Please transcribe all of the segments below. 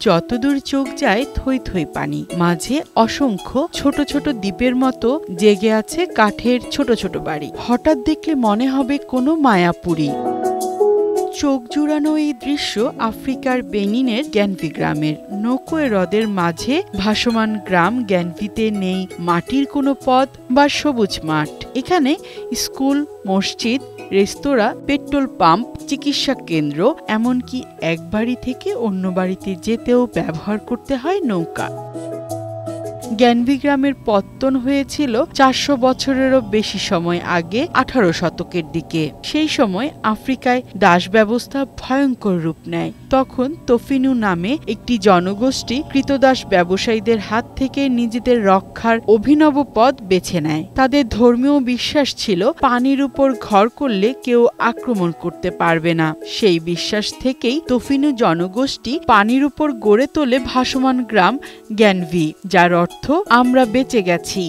যতদূর চোখ যায় থই থই পানি, মাঝে অসংখ্য ছোট ছোট দ্বীপের মতো জেগে আছে কাঠের ছোট ছোট বাড়ি। হঠাৎ দেখলে মনে হবে কোনো মায়াপুরী। চোখ জুড়ানো এই দৃশ্য আফ্রিকার বেনিনের গ্যানভি গ্রামের। নৌকোয় হ্রদের মাঝে ভাসমান গ্রাম গ্যানভিতে নেই মাটির কোনো পথ বা সবুজ মাঠ। এখানে স্কুল, মসজিদ, রেস্তোরাঁ, পেট্রোল পাম্প, চিকিৎসা কেন্দ্র, এমনকি এক বাড়ি থেকে অন্য বাড়িতে যেতেও ব্যবহার করতে হয় নৌকা। গ্যানভি গ্রামের পত্তন হয়েছিল 400 বছরেরও বেশি সময় আগে, 18 শতকের দিকে। সেই সময় আফ্রিকায় দাস ব্যবস্থা ভয়ঙ্কর রূপ নেয়। তখন তফিনু নামে একটি জনগোষ্ঠী ক্রীতদাস ব্যবসায়ীদের হাত থেকে নিজেদের রক্ষার অভিনব পথ বেছে নেয়। তাদের ধর্মীয় বিশ্বাস ছিল পানির উপর ঘর করলে কেউ আক্রমণ করতে পারবে না। সেই বিশ্বাস থেকেই তফিনু জনগোষ্ঠী পানির উপর গড়ে তোলে ভাসমান গ্রাম গ্যানভি, যার অর্থ আমরা বেঁচে গেছি।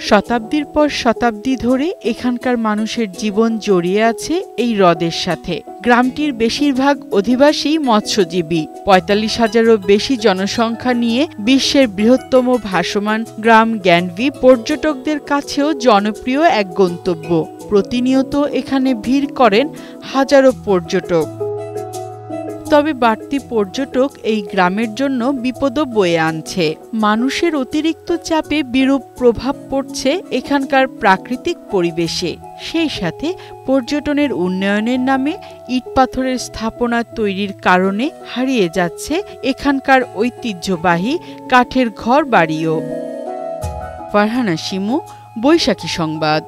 শতাব্দীর পর শতাব্দী ধরে এখানকার মানুষের জীবন জড়িয়ে আছে এই হ্রদের সাথে। গ্রামটির বেশিরভাগ অধিবাসী মৎস্যজীবী। 45,000-এরও বেশি জনসংখ্যা নিয়ে বিশ্বের বৃহত্তম ভাসমান গ্রাম গ্যানভি পর্যটকদের কাছেও জনপ্রিয় এক গন্তব্য। প্রতিনিয়ত এখানে ভিড় করেন হাজারো পর্যটক। তবে বাড়তি পর্যটক এই গ্রামের জন্য বিপদও বয়ে আনছে। মানুষের অতিরিক্ত চাপে বিরূপ প্রভাব পড়ছে এখানকার প্রাকৃতিক পরিবেশে। সেই সাথে পর্যটনের উন্নয়নের নামে ইটপাথরের স্থাপনা তৈরির কারণে হারিয়ে যাচ্ছে এখানকার ঐতিহ্যবাহী কাঠের ঘর বাড়িও। ফারহানা শিমু, বৈশাখী সংবাদ।